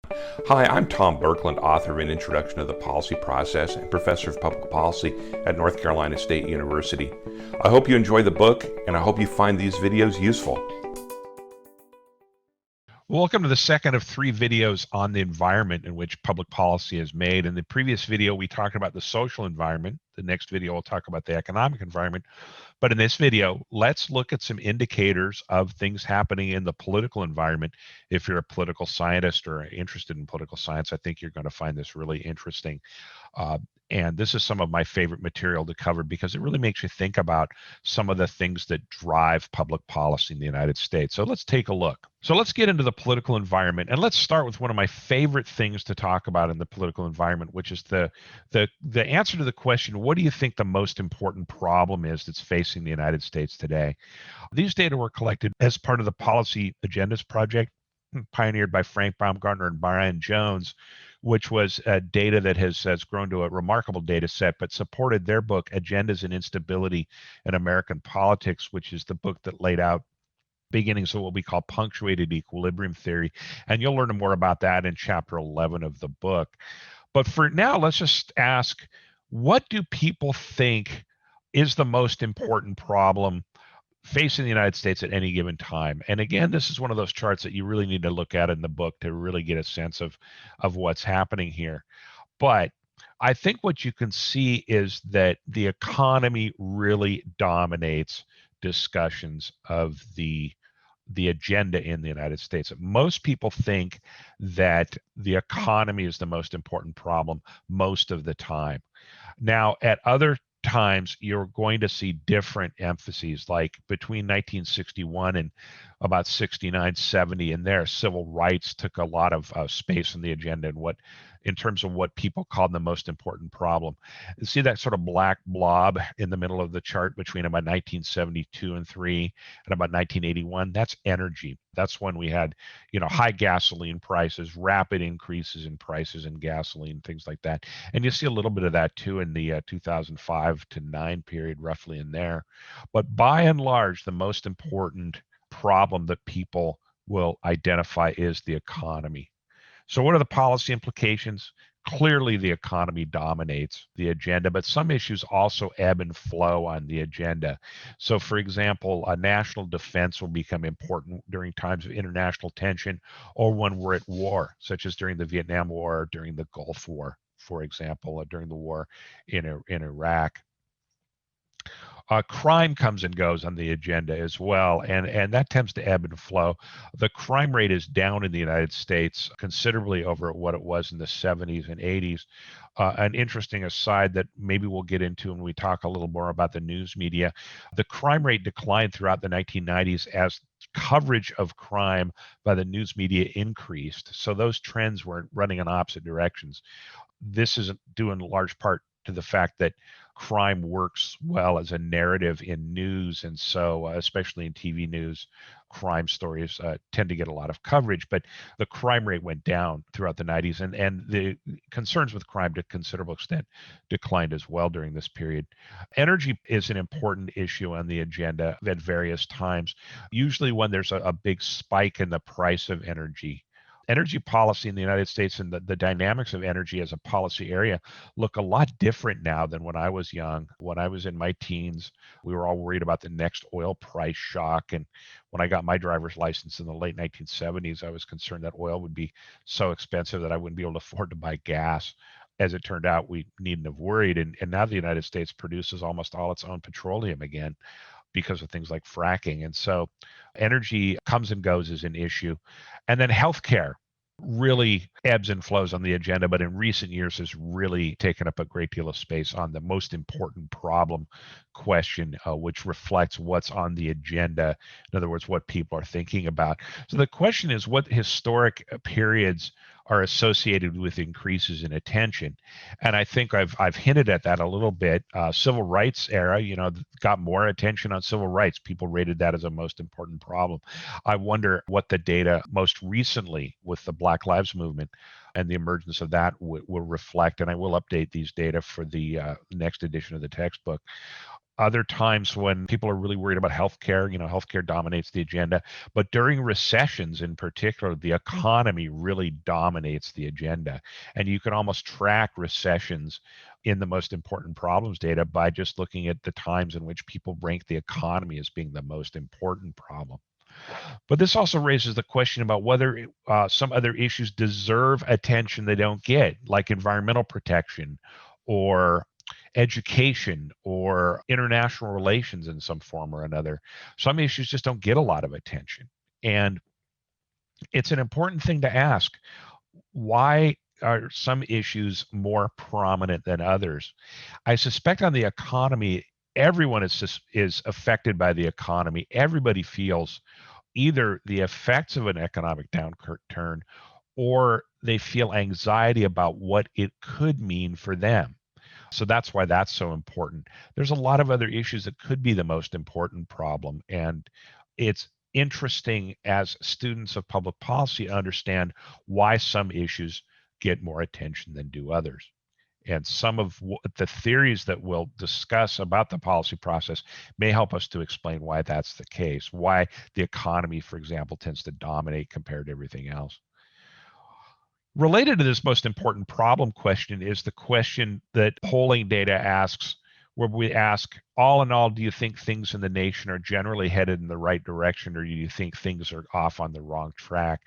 Hi, I'm Tom Birkeland, author of An Introduction to the Policy Process and professor of public policy at North Carolina State University. I hope you enjoy the book, and I hope you find these videos useful. Welcome to the second of three videos on the environment in which public policy is made. In the previous video, we talked about the social environment. The next video, we'll talk about the economic environment. But in this video, let's look at some indicators of things happening in the political environment. If you're a political scientist or interested in political science, I think you're going to find this really interesting. And this is some of my favorite material to cover because it really makes you think about some of the things that drive public policy in the United States. So let's take a look. So let's get into the political environment, and let's start with one of my favorite things to talk about in the political environment, which is the answer to the question, what do you think the most important problem is that's facing the United States today? These data were collected as part of the Policy Agendas Project, pioneered by Frank Baumgartner and Brian Jones, which was data that has grown to a remarkable data set, but supported their book, Agendas and Instability in American Politics, which is the book that laid out beginnings of what we call punctuated equilibrium theory. And you'll learn more about that in chapter 11 of the book. But for now, let's just ask, what do people think is the most important problem facing the United States at any given time? And again, this is one of those charts that you really need to look at in the book to really get a sense of what's happening here. But I think what you can see is that the economy really dominates discussions of the agenda in the United States. Most people think that the economy is the most important problem most of the time. Now, at other times, you're going to see different emphases, like between 1961 and about 69, 70, and there, civil rights took a lot of space in the agenda, and in terms of what people called the most important problem. You see that sort of black blob in the middle of the chart between about 1972 and 3 and about 1981? That's energy. That's when we had, high gasoline prices, rapid increases in prices in gasoline, things like that. And you see a little bit of that too in the 2005 to 9 period, roughly in there. But by and large, the most important problem that people will identify is the economy. So what are the policy implications? Clearly, the economy dominates the agenda, but some issues also ebb and flow on the agenda. So, for example, a national defense will become important during times of international tension or when we're at war, such as during the Vietnam War or during the Gulf War, for example, or during the war in Iraq. Crime comes and goes on the agenda as well, and that tends to ebb and flow. The crime rate is down in the United States considerably over what it was in the 70s and 80s. An interesting aside that maybe we'll get into when we talk a little more about the news media, the crime rate declined throughout the 1990s as coverage of crime by the news media increased. So those trends were running in opposite directions. This is due in large part to the fact that crime works well as a narrative in news, and so especially in TV news, crime stories tend to get a lot of coverage. But the crime rate went down throughout the 90s, and the concerns with crime to a considerable extent declined as well during this period. Energy is an important issue on the agenda at various times, usually when there's a big spike in the price of energy. Energy policy in the United States and the dynamics of energy as a policy area look a lot different now than when I was young. When I was in my teens, we were all worried about the next oil price shock. And when I got my driver's license in the late 1970s, I was concerned that oil would be so expensive that I wouldn't be able to afford to buy gas. As it turned out, we needn't have worried. And now the United States produces almost all its own petroleum again because of things like fracking. And so energy comes and goes as an issue. And then healthcare really ebbs and flows on the agenda, but in recent years has really taken up a great deal of space on the most important problem question, which reflects what's on the agenda. In other words, what people are thinking about. So the question is, what historic periods are associated with increases in attention? And I think I've hinted at that a little bit. Civil rights era, got more attention on civil rights. People rated that as a most important problem. I wonder what the data most recently with the Black Lives Movement and the emergence of that will reflect. And I will update these data for the next edition of the textbook. other times when people are really worried about healthcare. Healthcare dominates the agenda. But during recessions in particular, the economy really dominates the agenda. And you can almost track recessions in the most important problems data by just looking at the times in which people rank the economy as being the most important problem. But this also raises the question about whether some other issues deserve attention they don't get, like environmental protection or education or international relations in some form or another. Some issues just don't get a lot of attention. And it's an important thing to ask. Why are some issues more prominent than others? I suspect on the economy, everyone is affected by the economy. Everybody feels either the effects of an economic downturn or they feel anxiety about what it could mean for them. So that's why that's so important. There's a lot of other issues that could be the most important problem. And it's interesting as students of public policy to understand why some issues get more attention than do others. And some of the theories that we'll discuss about the policy process may help us to explain why that's the case, why the economy, for example, tends to dominate compared to everything else. Related to this most important problem question is the question that polling data asks, where we ask, all in all, do you think things in the nation are generally headed in the right direction, or do you think things are off on the wrong track?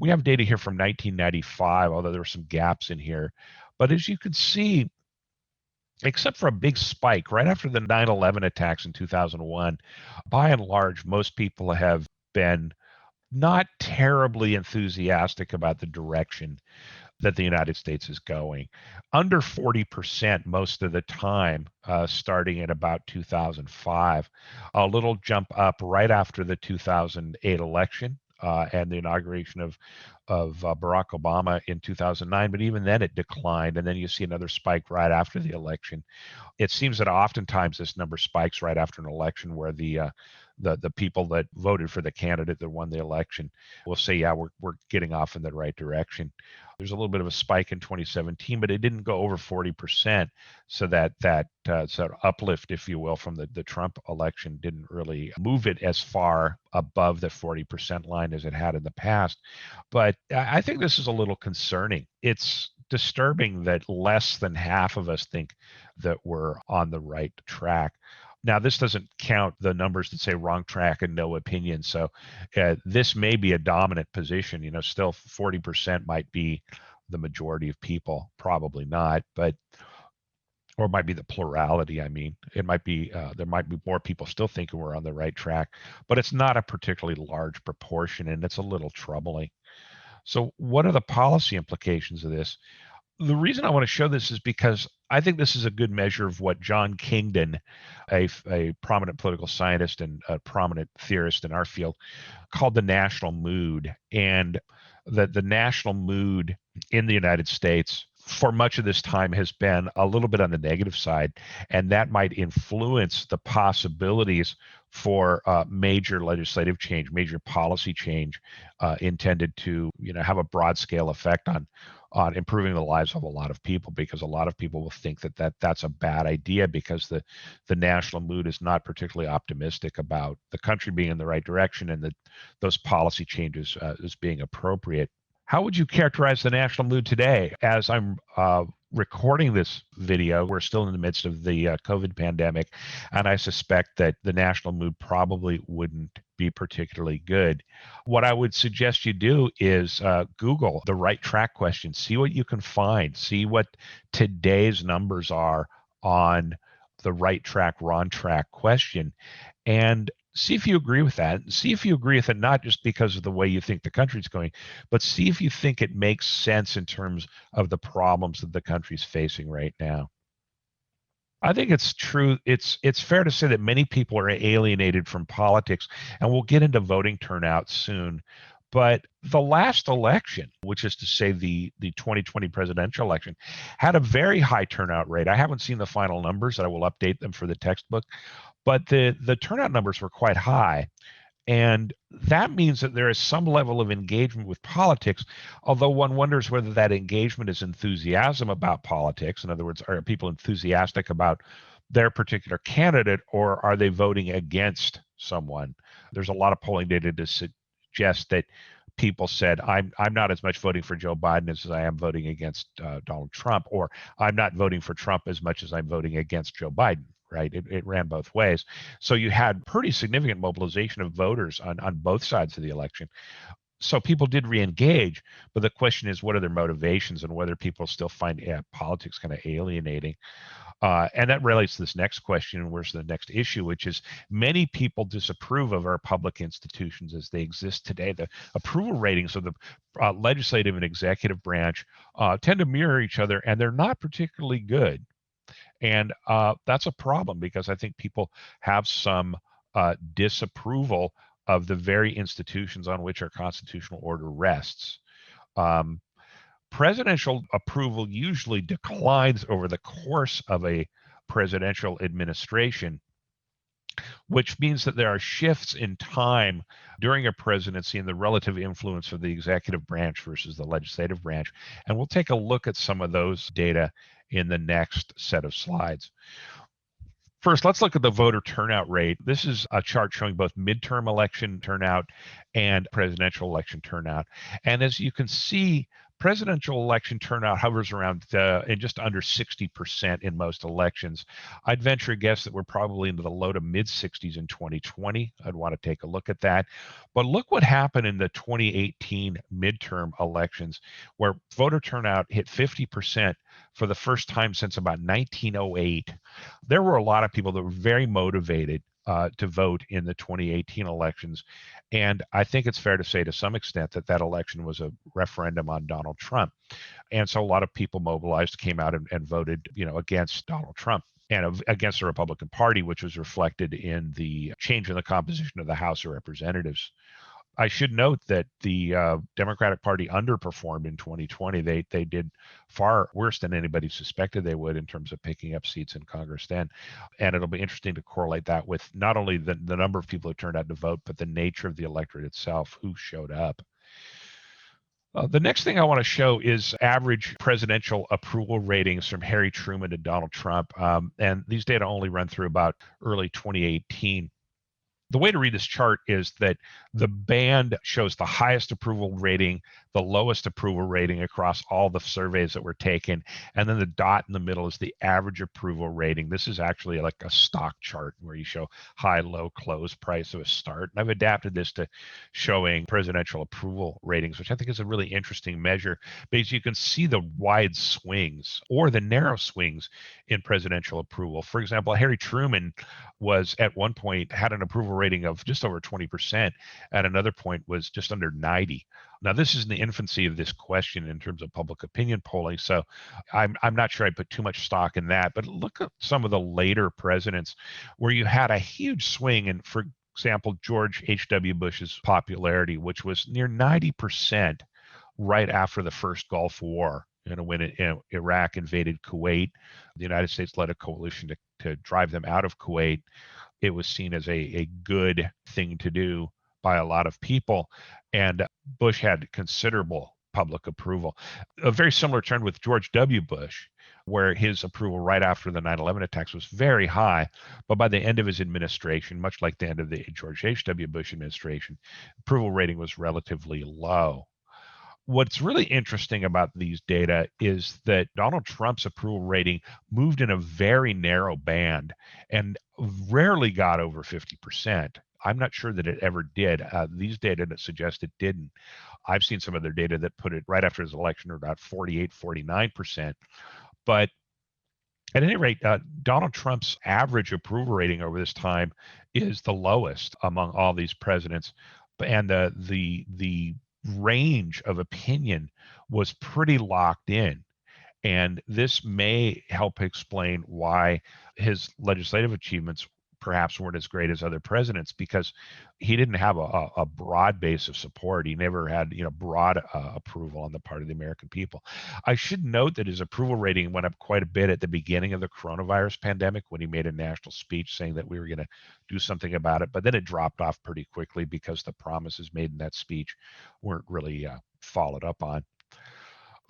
We have data here from 1995, although there are some gaps in here. But as you can see, except for a big spike right after the 9/11 attacks in 2001, by and large, most people have been not terribly enthusiastic about the direction that the United States is going. Under 40% most of the time, starting at about 2005. A little jump up right after the 2008 election. And the inauguration of Barack Obama in 2009, but even then it declined, and then you see another spike right after the election. It seems that oftentimes this number spikes right after an election, where the people that voted for the candidate that won the election will say, "Yeah, we're getting off in the right direction." There's a little bit of a spike in 2017, but it didn't go over 40%. So that sort of uplift, if you will, from the Trump election didn't really move it as far above the 40% line as it had in the past. But I think this is a little concerning. It's disturbing that less than half of us think that we're on the right track. Now, this doesn't count the numbers that say wrong track and no opinion. So this may be a dominant position. Still 40% might be the majority of people, probably not, but or it might be the plurality. I mean, it might be there might be more people still thinking we're on the right track, but it's not a particularly large proportion, and it's a little troubling. So, what are the policy implications of this? The reason I want to show this is because I think this is a good measure of what John Kingdon, a prominent political scientist and a prominent theorist in our field, called the national mood. And that the national mood in the United States for much of this time has been a little bit on the negative side, and that might influence the possibilities for major legislative change, major policy change intended to, have a broad scale effect on improving the lives of a lot of people, because a lot of people will think that's a bad idea because the national mood is not particularly optimistic about the country being in the right direction and that those policy changes as being appropriate. How would you characterize the national mood today? As I'm recording this video, we're still in the midst of the COVID pandemic, and I suspect that the national mood probably wouldn't be particularly good. What I would suggest you do is Google the right track question, see what you can find, see what today's numbers are on the right track, wrong track question, and see if you agree with that. See if you agree with it, not just because of the way you think the country's going, but see if you think it makes sense in terms of the problems that the country's facing right now. I think it's true. It's fair to say that many people are alienated from politics, and we'll get into voting turnout soon. But the last election, which is to say the 2020 presidential election, had a very high turnout rate. I haven't seen the final numbers, and I will update them for the textbook, but the turnout numbers were quite high. And that means that there is some level of engagement with politics, although one wonders whether that engagement is enthusiasm about politics. In other words, are people enthusiastic about their particular candidate, or are they voting against someone? There's a lot of polling data to suggest that people said, I'm not as much voting for Joe Biden as I am voting against Donald Trump, or I'm not voting for Trump as much as I'm voting against Joe Biden. Right? It ran both ways. So you had pretty significant mobilization of voters on both sides of the election. So people did re-engage, but the question is, what are their motivations and whether people still find politics kind of alienating. And that relates to this next question, and where's the next issue, which is many people disapprove of our public institutions as they exist today. The approval ratings of the legislative and executive branch tend to mirror each other, and they're not particularly good. And that's a problem because I think people have some disapproval of the very institutions on which our constitutional order rests. Um, Presidential approval usually declines over the course of a presidential administration, which means that there are shifts in time during a presidency and the relative influence of the executive branch versus the legislative branch. And we'll take a look at some of those data in the next set of slides. First, let's look at the voter turnout rate. This is a chart showing both midterm election turnout and presidential election turnout. And as you can see, presidential election turnout hovers around in just under 60% in most elections. I'd venture a guess that we're probably into the low to mid 60s in 2020. I'd want to take a look at that. But look what happened in the 2018 midterm elections, where voter turnout hit 50% for the first time since about 1908. There were a lot of people that were very motivated to vote in the 2018 elections. And I think it's fair to say to some extent that that election was a referendum on Donald Trump. And so a lot of people mobilized, came out and voted, against Donald Trump and against the Republican Party, which was reflected in the change in the composition of the House of Representatives. I should note that the Democratic Party underperformed in 2020. They did far worse than anybody suspected they would in terms of picking up seats in Congress then. And it'll be interesting to correlate that with not only the number of people who turned out to vote, but the nature of the electorate itself, who showed up. The next thing I want to show is average presidential approval ratings from Harry Truman to Donald Trump. And these data only run through about early 2018. The way to read this chart is that the band shows the highest approval rating, the lowest approval rating across all the surveys that were taken, and then the dot in the middle is the average approval rating. This is actually like a stock chart where you show high, low, close price of a start. And I've adapted this to showing presidential approval ratings, which I think is a really interesting measure because you can see the wide swings or the narrow swings in presidential approval. For example, Harry Truman was at one point had an approval rating of just over 20%. At another point was just under 90. Now, this is in the infancy of this question in terms of public opinion polling, so I'm not sure I put too much stock in that. But look at some of the later presidents where you had a huge swing. And for example, George H.W. Bush's popularity, which was near 90% right after the first Gulf War. When Iraq invaded Kuwait, the United States led a coalition to drive them out of Kuwait. It was seen as a good thing to do by a lot of people. And Bush had considerable public approval. A very similar trend with George W. Bush, where his approval right after the 9/11 attacks was very high. But by the end of his administration, much like the end of the George H.W. Bush administration, approval rating was relatively low. What's really interesting about these data is that Donald Trump's approval rating moved in a very narrow band and rarely got over 50%. I'm not sure that it ever did. These data that suggest it didn't. I've seen some other data that put it right after his election at about 48, 49%. But at any rate, Donald Trump's average approval rating over this time is the lowest among all these presidents. And the range of opinion was pretty locked in. And this may help explain why his legislative achievements perhaps weren't as great as other presidents, because he didn't have a broad base of support. He never had broad approval on the part of the American people. I should note that his approval rating went up quite a bit at the beginning of the coronavirus pandemic when he made a national speech saying that we were going to do something about it, but then it dropped off pretty quickly because the promises made in that speech weren't really followed up on.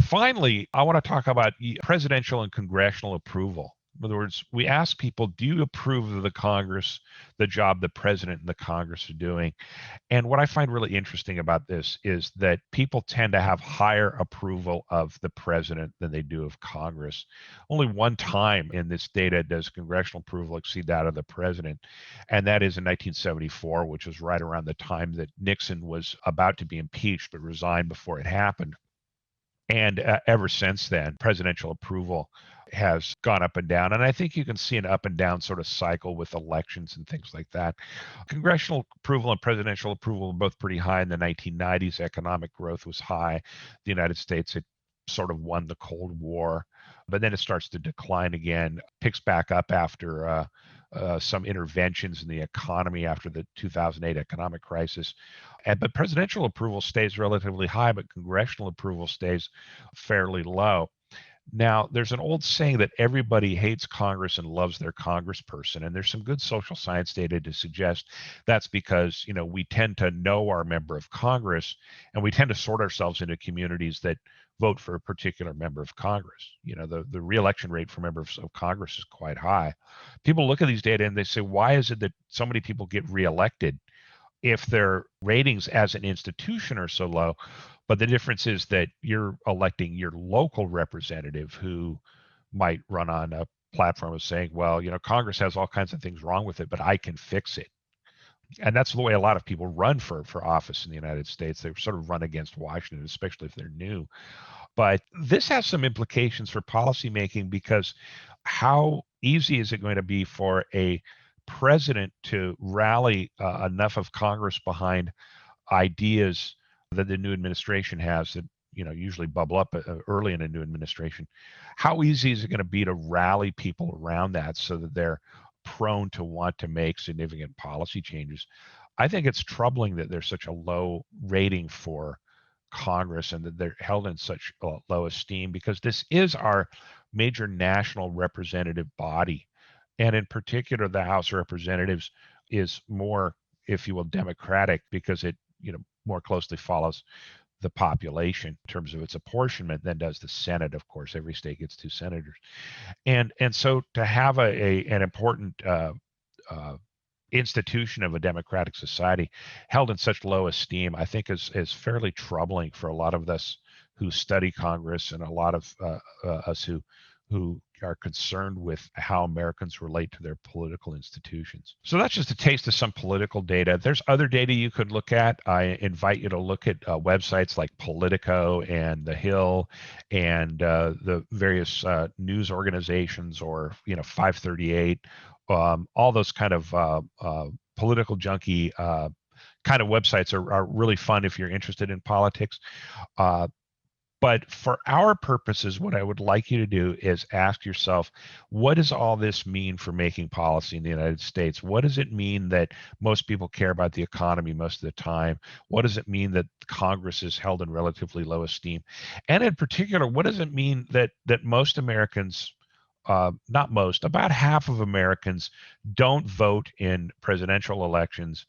Finally, I want to talk about presidential and congressional approval. In other words, we ask people, do you approve of the Congress, the job the president and the Congress are doing? And what I find really interesting about this is that people tend to have higher approval of the president than they do of Congress. Only one time in this data does congressional approval exceed that of the president, and that is in 1974, which was right around the time that Nixon was about to be impeached but resigned before it happened. And ever since then, presidential approval has gone up and down. And I think you can see an up and down sort of cycle with elections and things like that. Congressional approval and presidential approval were both pretty high in the 1990s. Economic growth was high. The United States had sort of won the Cold War, but then it starts to decline again, picks back up after some interventions in the economy after the 2008 economic crisis. But presidential approval stays relatively high, but congressional approval stays fairly low. Now, there's an old saying that everybody hates Congress and loves their congressperson, and there's some good social science data to suggest that's because, we tend to know our member of Congress, and we tend to sort ourselves into communities that vote for a particular member of Congress. The reelection rate for members of Congress is quite high. People look at these data and they say, why is it that so many people get reelected if their ratings as an institution are so low? But the difference is that you're electing your local representative who might run on a platform of saying, well, Congress has all kinds of things wrong with it, but I can fix it. And that's the way a lot of people run for office in the United States. They sort of run against Washington, especially if they're new. But this has some implications for policymaking, because how easy is it going to be for a president to rally enough of Congress behind ideas that the new administration has that usually bubble up early in a new administration? How easy is it going to be to rally people around that so that they're prone to want to make significant policy changes? I think it's troubling that there's such a low rating for Congress and that they're held in such low esteem, because this is our major national representative body. And in particular, the House of Representatives is more, if you will, democratic, because it more closely follows the population in terms of its apportionment than does the Senate. Of course, every state gets 2 senators, and so to have an important institution of a democratic society held in such low esteem, I think is fairly troubling for a lot of us who study Congress and a lot of us who are concerned with how Americans relate to their political institutions. So that's just a taste of some political data. There's other data you could look at. I invite you to look at websites like Politico and The Hill and the various news organizations, or 538, all those kind of political junkie kind of websites are really fun if you're interested in politics. But for our purposes, what I would like you to do is ask yourself, what does all this mean for making policy in the United States? What does it mean that most people care about the economy most of the time? What does it mean that Congress is held in relatively low esteem? And in particular, what does it mean that most Americans, not most, about half of Americans don't vote in presidential elections,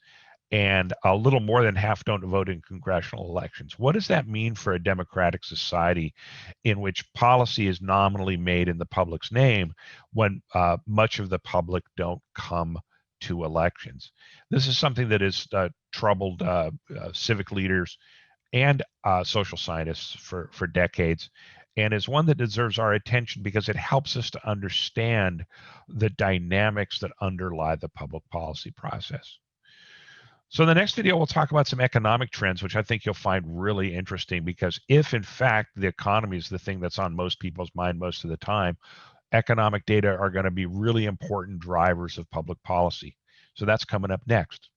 and a little more than half don't vote in congressional elections? What does that mean for a democratic society in which policy is nominally made in the public's name when much of the public don't come to elections? This is something that has troubled civic leaders and social scientists for decades, and is one that deserves our attention because it helps us to understand the dynamics that underlie the public policy process. So in the next video, we'll talk about some economic trends, which I think you'll find really interesting, because if in fact the economy is the thing that's on most people's mind most of the time, economic data are going to be really important drivers of public policy. So that's coming up next.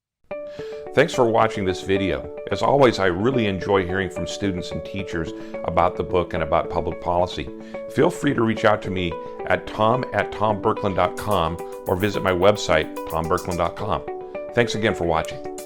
Thanks for watching this video. As always, I really enjoy hearing from students and teachers about the book and about public policy. Feel free to reach out to me at tom@tomberkland.com or visit my website, tomberkland.com. Thanks again for watching.